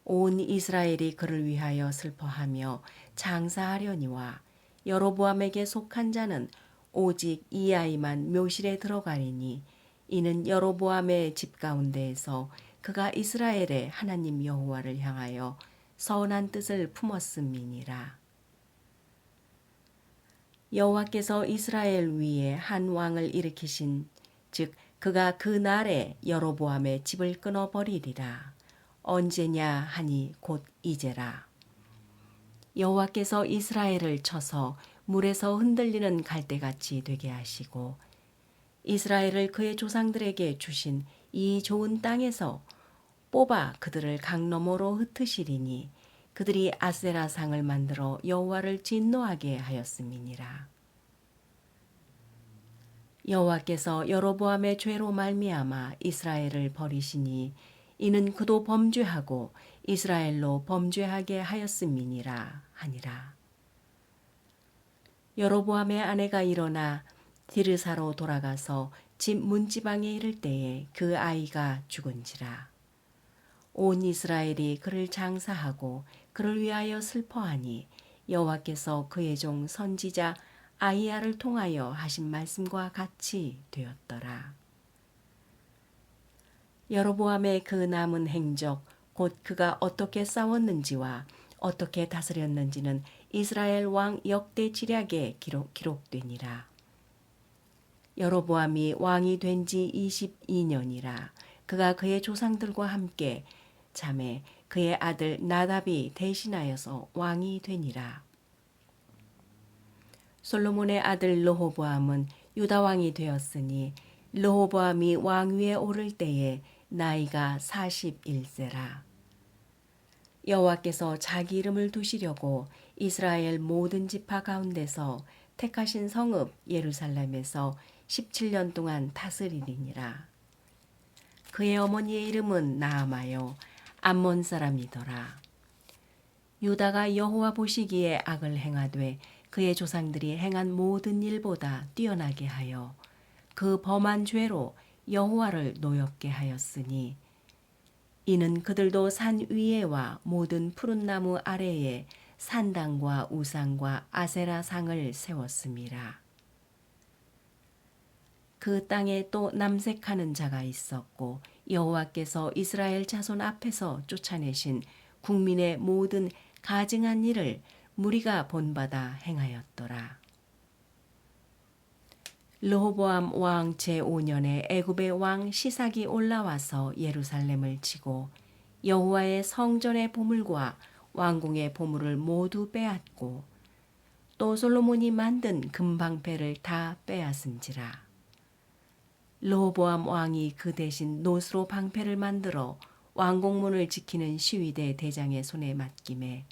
온 이스라엘이 그를 위하여 슬퍼하며 장사하려니와 여로보암에게 속한 자는 오직 이 아이만 묘실에 들어가리니 이는 여로보암의 집 가운데에서 그가 이스라엘의 하나님 여호와를 향하여 선한 뜻을 품었음이니라. 여호와께서 이스라엘 위에 한 왕을 일으키신 즉 그가 그 날에 여로보암의 집을 끊어버리리라. 언제냐 하니 곧 이제라. 여호와께서 이스라엘을 쳐서 물에서 흔들리는 갈대같이 되게 하시고 이스라엘을 그의 조상들에게 주신 이 좋은 땅에서 뽑아 그들을 강 너머로 흩으시리니 그들이 아세라 상을 만들어 여호와를 진노하게 하였음이니라. 여호와께서 여로보암의 죄로 말미암아 이스라엘을 버리시니 이는 그도 범죄하고 이스라엘로 범죄하게 하였음이니라 하니라. 여로보암의 아내가 일어나 디르사로 돌아가서 집 문지방에 이를 때에 그 아이가 죽은지라. 온 이스라엘이 그를 장사하고 그를 위하여 슬퍼하니 여호와께서 그의 종 선지자 아히야를 통하여 하신 말씀과 같이 되었더라. 여로보암의 그 남은 행적 곧 그가 어떻게 싸웠는지와 어떻게 다스렸는지는 이스라엘 왕 역대 지략에 기록되니라. 여로보암이 왕이 된 지 22년이라. 그가 그의 조상들과 함께 잠에 그의 아들 나답이 대신하여서 왕이 되니라. 솔로몬의 아들 르호보암은 유다 왕이 되었으니 르호보암이 왕위에 오를 때에 나이가 41세라. 여호와께서 자기 이름을 두시려고 이스라엘 모든 지파 가운데서 택하신 성읍 예루살렘에서 17년 동안 다스리니라. 그의 어머니의 이름은 나아마요 암몬 사람이더라. 유다가 여호와 보시기에 악을 행하되 그의 조상들이 행한 모든 일보다 뛰어나게 하여 그 범한 죄로 여호와를 노엽게 하였으니 이는 그들도 산 위에와 모든 푸른 나무 아래에 산당과 우상과 아세라 상을 세웠음이라. 그 땅에 또 남색하는 자가 있었고 여호와께서 이스라엘 자손 앞에서 쫓아내신 국민의 모든 가증한 일을 무리가 본받아 행하였더라. 르호보암 왕 제5년에 애굽의 왕 시삭이 올라와서 예루살렘을 치고 여호와의 성전의 보물과 왕궁의 보물을 모두 빼앗고 또 솔로몬이 만든 금방패를 다 빼앗은지라. 르호보암 왕이 그 대신 노스로 방패를 만들어 왕궁문을 지키는 시위대 대장의 손에 맡김에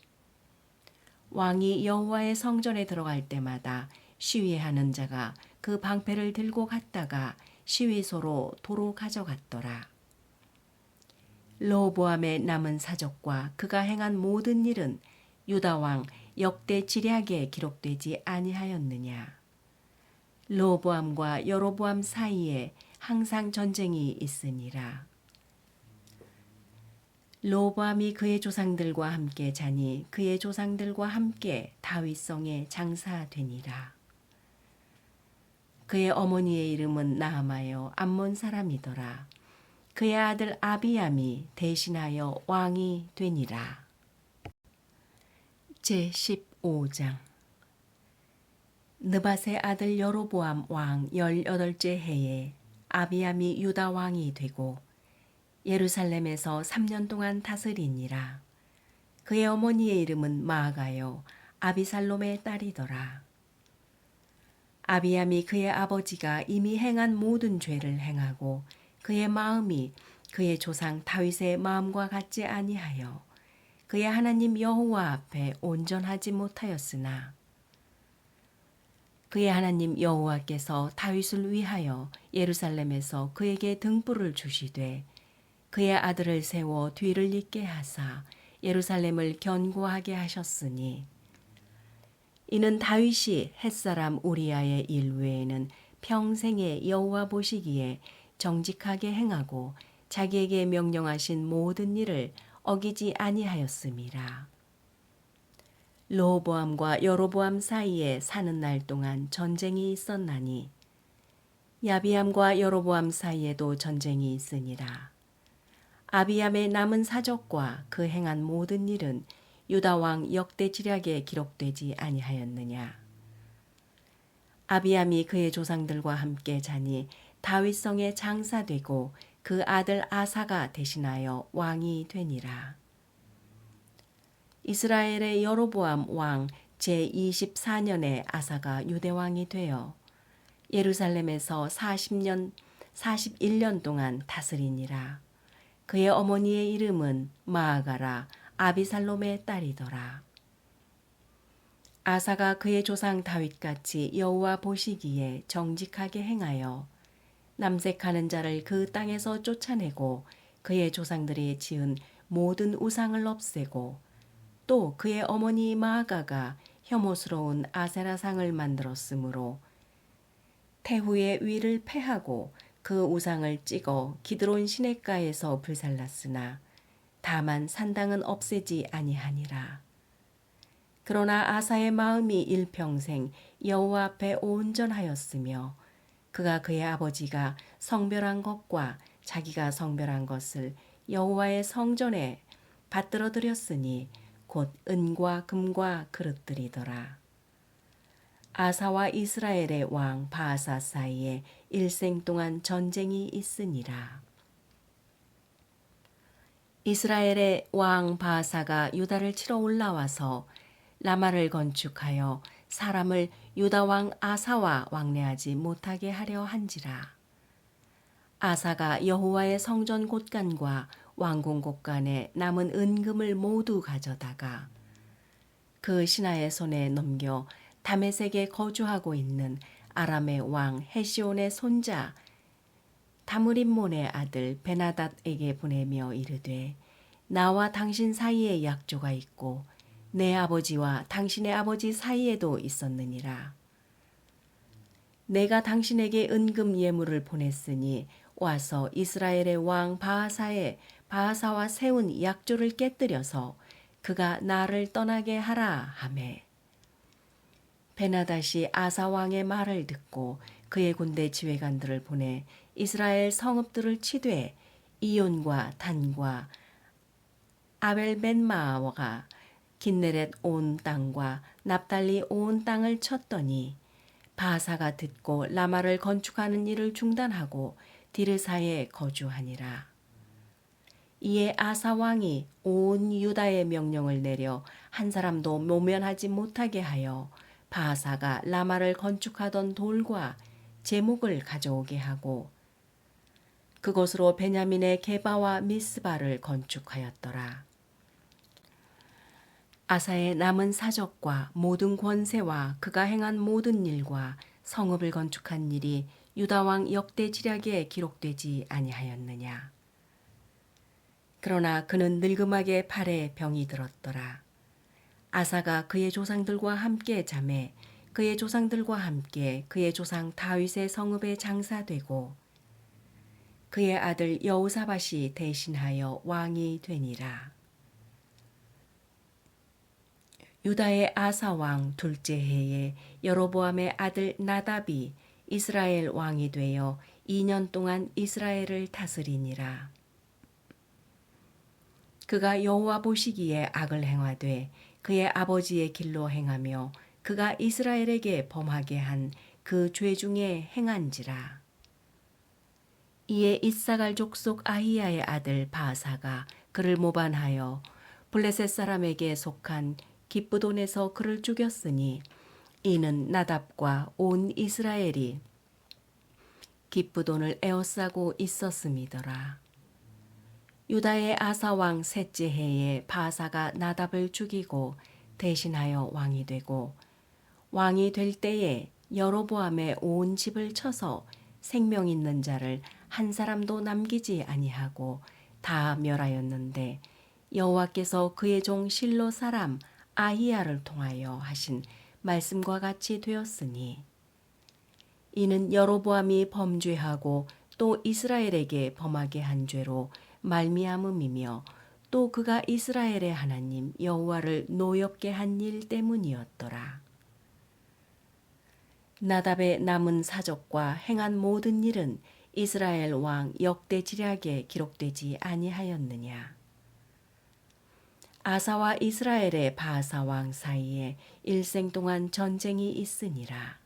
왕이 여호와의 성전에 들어갈 때마다 시위하는 자가 그 방패를 들고 갔다가 시위소로 도로 가져갔더라. 르호보암의 남은 사적과 그가 행한 모든 일은 유다 왕 역대 지략에 기록되지 아니하였느냐. 르호보암과 여로보암 사이에 항상 전쟁이 있으니라. 르호보암이 그의 조상들과 함께 자니 그의 조상들과 함께 다윗성에 장사되니라. 그의 어머니의 이름은 나아마요 암몬 사람이더라. 그의 아들 아비암이 대신하여 왕이 되니라. 제15장 느밧의 아들 여로보암 왕 18째 해에 아비암이 유다 왕이 되고 예루살렘에서 3년 동안 다스리니라. 그의 어머니의 이름은 마아가요 아비살롬의 딸이더라. 아비암이 그의 아버지가 이미 행한 모든 죄를 행하고 그의 마음이 그의 조상 다윗의 마음과 같지 아니하여 그의 하나님 여호와 앞에 온전하지 못하였으나 그의 하나님 여호와께서 다윗을 위하여 예루살렘에서 그에게 등불을 주시되 그의 아들을 세워 뒤를 잇게 하사 예루살렘을 견고하게 하셨으니 이는 다윗이 햇사람 우리아의 일 외에는 평생에 여호와 보시기에 정직하게 행하고 자기에게 명령하신 모든 일을 어기지 아니하였음이라. 르호보암과 여로보암 사이에 사는 날 동안 전쟁이 있었나니 야비암과 여로보암 사이에도 전쟁이 있으니라. 아비암의 남은 사적과 그 행한 모든 일은 유다 왕 역대 지략에 기록되지 아니하였느냐. 아비암이 그의 조상들과 함께 자니 다윗성에 장사되고 그 아들 아사가 대신하여 왕이 되니라. 이스라엘의 여로보암 왕 제24년에 아사가 유대왕이 되어 예루살렘에서 41년 동안 다스리니라. 그의 어머니의 이름은 마아가라 아비살롬의 딸이더라. 아사가 그의 조상 다윗같이 여호와 보시기에 정직하게 행하여 남색하는 자를 그 땅에서 쫓아내고 그의 조상들이 지은 모든 우상을 없애고 또 그의 어머니 마아가가 혐오스러운 아세라상을 만들었으므로 태후의 위를 패하고 그 우상을 찍어 기드론 시냇가에서 불살랐으나 다만 산당은 없애지 아니하니라. 그러나 아사의 마음이 일평생 여호와 앞에 온전하였으며 그가 그의 아버지가 성별한 것과 자기가 성별한 것을 여호와의 성전에 받들어 드렸으니 곧 은과 금과 그릇들이더라. 아사와 이스라엘의 왕 바아사 사이에 일생 동안 전쟁이 있으니라. 이스라엘의 왕 바아사가 유다를 치러 올라와서 라마를 건축하여 사람을 유다 왕 아사와 왕래하지 못하게 하려 한지라. 아사가 여호와의 성전 곳간과 왕궁 곳간에 남은 은금을 모두 가져다가 그 신하의 손에 넘겨 다메섹에 거주하고 있는 아람의 왕 헤시온의 손자 다므림몬의 아들 베나닷에게 보내며 이르되 나와 당신 사이에 약조가 있고 내 아버지와 당신의 아버지 사이에도 있었느니라. 내가 당신에게 은금 예물을 보냈으니 와서 이스라엘의 왕 바하사와 세운 약조를 깨뜨려서 그가 나를 떠나게 하라 하매 베나닷이 아사 왕의 말을 듣고 그의 군대 지휘관들을 보내 이스라엘 성읍들을 치되 이온과 단과 아벨벤마아가 긴네렛 온 땅과 납달리 온 땅을 쳤더니 바하사가 듣고 라마를 건축하는 일을 중단하고 디르사에 거주하니라. 이에 아사 왕이 온 유다의 명령을 내려 한 사람도 모면하지 못하게 하여 바하사가 라마를 건축하던 돌과 제목을 가져오게 하고 그곳으로 베냐민의 게바와 미스바를 건축하였더라. 아사의 남은 사적과 모든 권세와 그가 행한 모든 일과 성읍을 건축한 일이 유다 왕 역대지략에 기록되지 아니하였느냐. 그러나 그는 늙음하게 팔에 병이 들었더라. 아사가 그의 조상들과 함께 잠에 그의 조상들과 함께 그의 조상 다윗의 성읍에 장사되고 그의 아들 여호사밧이 대신하여 왕이 되니라. 유다의 아사 왕 둘째 해에 여로보암의 아들 나답이 이스라엘 왕이 되어 2년 동안 이스라엘을 다스리니라. 그가 여호와 보시기에 악을 행하되 그의 아버지의 길로 행하며 그가 이스라엘에게 범하게 한 그 죄 중에 행한지라. 이에 이사갈 족속 아히야의 아들 바사가 그를 모반하여 블레셋 사람에게 속한 기브돈에서 그를 죽였으니 이는 나답과 온 이스라엘이 기브돈을 에워싸고 있었음이더라. 유다의 아사 왕 셋째 해에 바사가 나답을 죽이고 대신하여 왕이 되고 왕이 될 때에 여로보암의 온 집을 쳐서 생명 있는 자를 한 사람도 남기지 아니하고 다 멸하였는데 여호와께서 그의 종 실로 사람 아히야를 통하여 하신 말씀과 같이 되었으니 이는 여로보암이 범죄하고 또 이스라엘에게 범하게 한 죄로 말미암음이며 또 그가 이스라엘의 하나님 여호와를 노엽게 한 일 때문이었더라. 나답의 남은 사적과 행한 모든 일은 이스라엘 왕 역대지략에 기록되지 아니하였느냐. 아사와 이스라엘의 바사 왕 사이에 일생 동안 전쟁이 있으니라.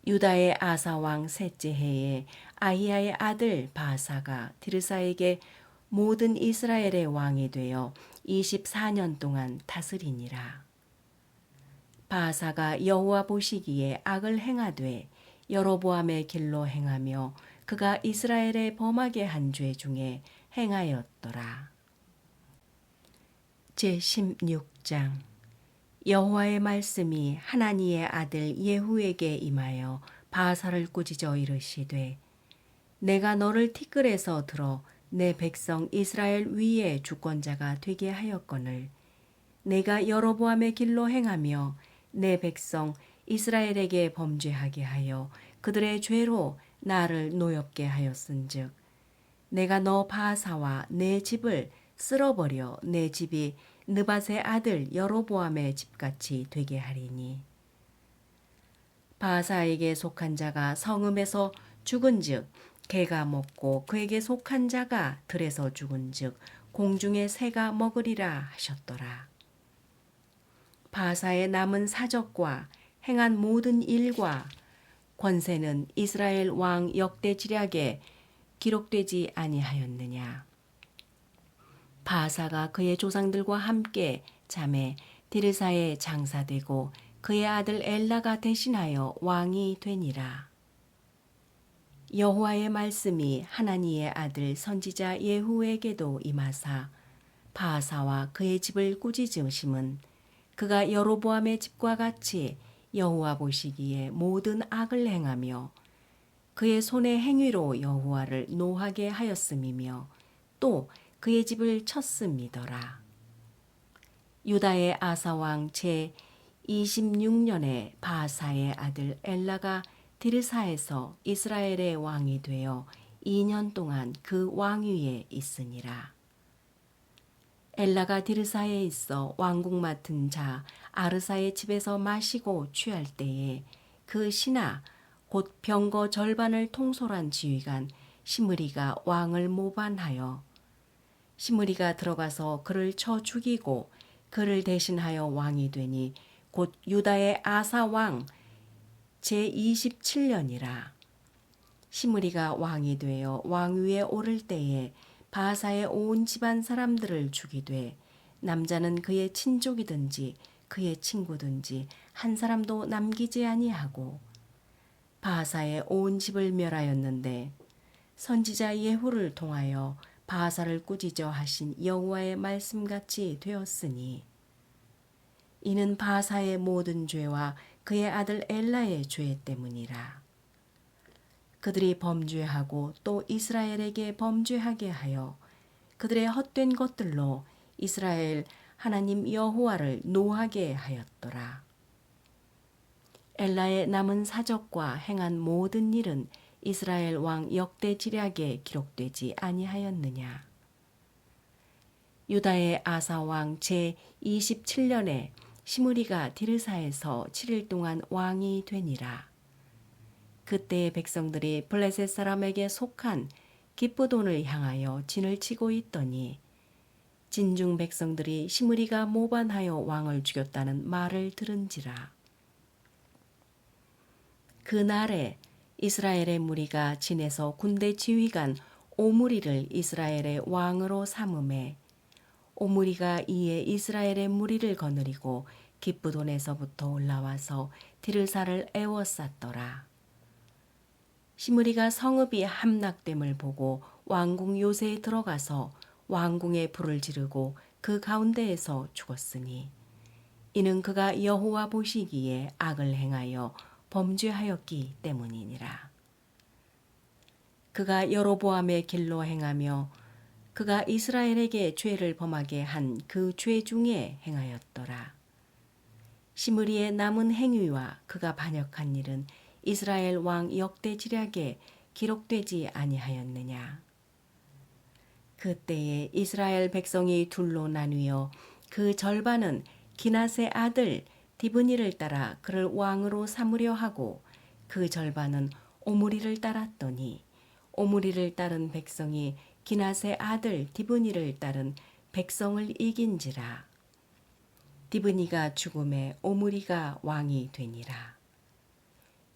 유다의 아사 왕 셋째 해에 아히야의 아들 바사가 디르사에게 모든 이스라엘의 왕이 되어 24년 동안 다스리니라. 바사가 여호와 보시기에 악을 행하되 여로보암의 길로 행하며 그가 이스라엘에 범하게 한 죄 중에 행하였더라. 제16장. 여호와의 말씀이 하나니의 아들 예후에게 임하여 바사를 꾸짖어 이르시되, 내가 너를 티끌에서 들어 내 백성 이스라엘 위에 주권자가 되게 하였거늘 내가 여로보암의 길로 행하며 내 백성 이스라엘에게 범죄하게 하여 그들의 죄로 나를 노엽게 하였은즉, 내가 너 바사와 내 집을 쓸어버려 내 집이 느밧의 아들 여로보암의 집같이 되게 하리니, 바사에게 속한 자가 성읍에서 죽은즉 개가 먹고 그에게 속한 자가 들에서 죽은즉 공중의 새가 먹으리라 하셨더라. 바사의 남은 사적과 행한 모든 일과 권세는 이스라엘 왕 역대지략에 기록되지 아니하였느냐. 바사가 그의 조상들과 함께 잠에 디르사에 장사되고 그의 아들 엘라가 대신하여 왕이 되니라. 여호와의 말씀이 하나니의 아들 선지자 예후에게도 임하사 바사와 그의 집을 꾸짖으심은 그가 여로보암의 집과 같이 여호와 보시기에 모든 악을 행하며 그의 손의 행위로 여호와를 노하게 하였음이며 또 그의 집을 쳤음이더라. 유다의 아사왕 제26년에 바사의 아들 엘라가 디르사에서 이스라엘의 왕이 되어 2년 동안 그 왕위에 있으니라. 엘라가 디르사에 있어 왕궁 맡은 자 아르사의 집에서 마시고 취할 때에 그 신하 곧 병거 절반을 통솔한 지휘관 시므리가 왕을 모반하여 시므리가 들어가서 그를 쳐 죽이고 그를 대신하여 왕이 되니 곧 유다의 아사 왕 제27년이라. 시므리가 왕이 되어 왕위에 오를 때에 바사의 온 집안 사람들을 죽이되 남자는 그의 친족이든지 그의 친구든지 한 사람도 남기지 아니하고 바사의 온 집을 멸하였는데, 선지자 예후를 통하여 바사를 꾸짖어 하신 여호와의 말씀같이 되었으니, 이는 바사의 모든 죄와 그의 아들 엘라의 죄 때문이라. 그들이 범죄하고 또 이스라엘에게 범죄하게 하여 그들의 헛된 것들로 이스라엘 하나님 여호와를 노하게 하였더라. 엘라의 남은 사적과 행한 모든 일은 이스라엘 왕 역대지략에 기록되지 아니하였느냐. 유다의 아사 왕 제27년에 시므리가 디르사에서 7일 동안 왕이 되니라. 그때 백성들이 블레셋 사람에게 속한 기브돈을 향하여 진을 치고 있더니 진중 백성들이 시므리가 모반하여 왕을 죽였다는 말을 들은지라. 그날에 이스라엘의 무리가 진에서 군대 지휘관 오므리를 이스라엘의 왕으로 삼음해 오므리가 이에 이스라엘의 무리를 거느리고 기브돈에서부터 올라와서 디르사를 에워쌌더라. 시므리가 성읍이 함락됨을 보고 왕궁 요새에 들어가서 왕궁에 불을 지르고 그 가운데에서 죽었으니, 이는 그가 여호와 보시기에 악을 행하여 범죄하였기 때문이니라. 그가 여로보암의 길로 행하며 그가 이스라엘에게 죄를 범하게 한 그 죄 중에 행하였더라. 시므리의 남은 행위와 그가 반역한 일은 이스라엘 왕 역대지략에 기록되지 아니하였느냐. 그때에 이스라엘 백성이 둘로 나뉘어 그 절반은 기낫의 아들 디브니를 따라 그를 왕으로 삼으려 하고 그 절반은 오므리를 따랐더니 오므리를 따른 백성이 기낫의 아들 디브니를 따른 백성을 이긴지라. 디브니가 죽음에 오므리가 왕이 되니라.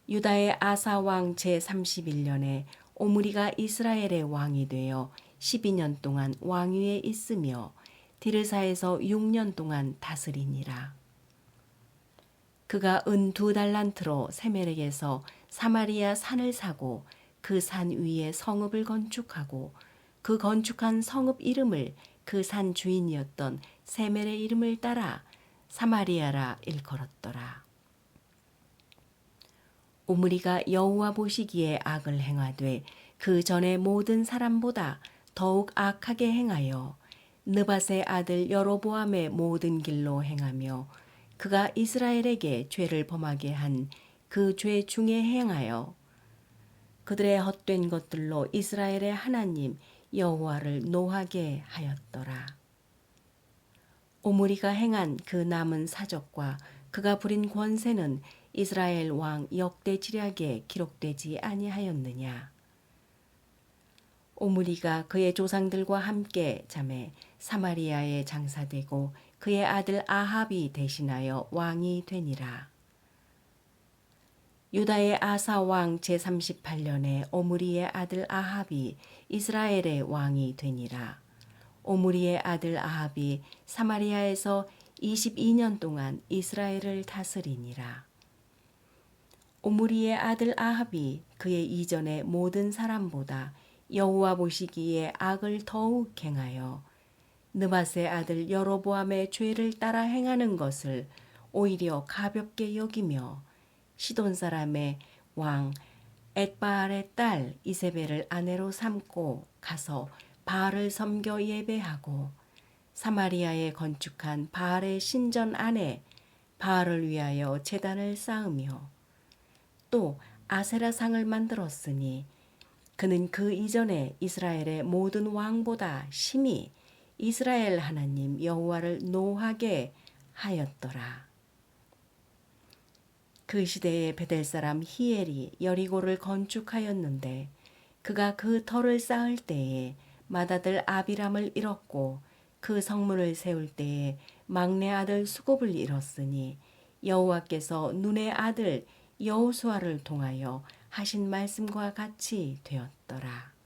유다의 아사 왕 제31년에 오므리가 이스라엘의 왕이 되어 12년 동안 왕위에 있으며 디르사에서 6년 동안 다스리니라. 그가 은 2달란트로 세멜렉에서 사마리아 산을 사고 그 산 위에 성읍을 건축하고 그 건축한 성읍 이름을 그 산 주인이었던 세멜의 이름을 따라 사마리아라 일컬었더라. 오므리가 여호와 보시기에 악을 행하되 그 전에 모든 사람보다 더욱 악하게 행하여 느밧의 아들 여로보암의 모든 길로 행하며 그가 이스라엘에게 죄를 범하게 한 그 죄 중에 행하여 그들의 헛된 것들로 이스라엘의 하나님 여호와를 노하게 하였더라. 오므리가 행한 그 남은 사적과 그가 부린 권세는 이스라엘 왕 역대지략에 기록되지 아니하였느냐. 오므리가 그의 조상들과 함께 잠에 사마리아에 장사되고 그의 아들 아합이 대신하여 왕이 되니라. 유다의 아사 왕 제38년에 오므리의 아들 아합이 이스라엘의 왕이 되니라. 오므리의 아들 아합이 사마리아에서 22년 동안 이스라엘을 다스리니라. 오므리의 아들 아합이 그의 이전의 모든 사람보다 여호와 보시기에 악을 더욱 행하여 느밧의 아들 여로보암의 죄를 따라 행하는 것을 오히려 가볍게 여기며 시돈 사람의 왕 엣바알의 딸 이세벨을 아내로 삼고 가서 바알을 섬겨 예배하고 사마리아에 건축한 바알의 신전 안에 바알을 위하여 제단을 쌓으며 또 아세라상을 만들었으니 그는 그 이전에 이스라엘의 모든 왕보다 심히 이스라엘 하나님 여호와를 노하게 하였더라. 그 시대에 베델 사람 히엘이 여리고를 건축하였는데 그가 그 터를 쌓을 때에 맏아들 아비람을 잃었고 그 성문을 세울 때에 막내 아들 수곱을 잃었으니 여호와께서 눈의 아들 여호수아를 통하여 하신 말씀과 같이 되었더라.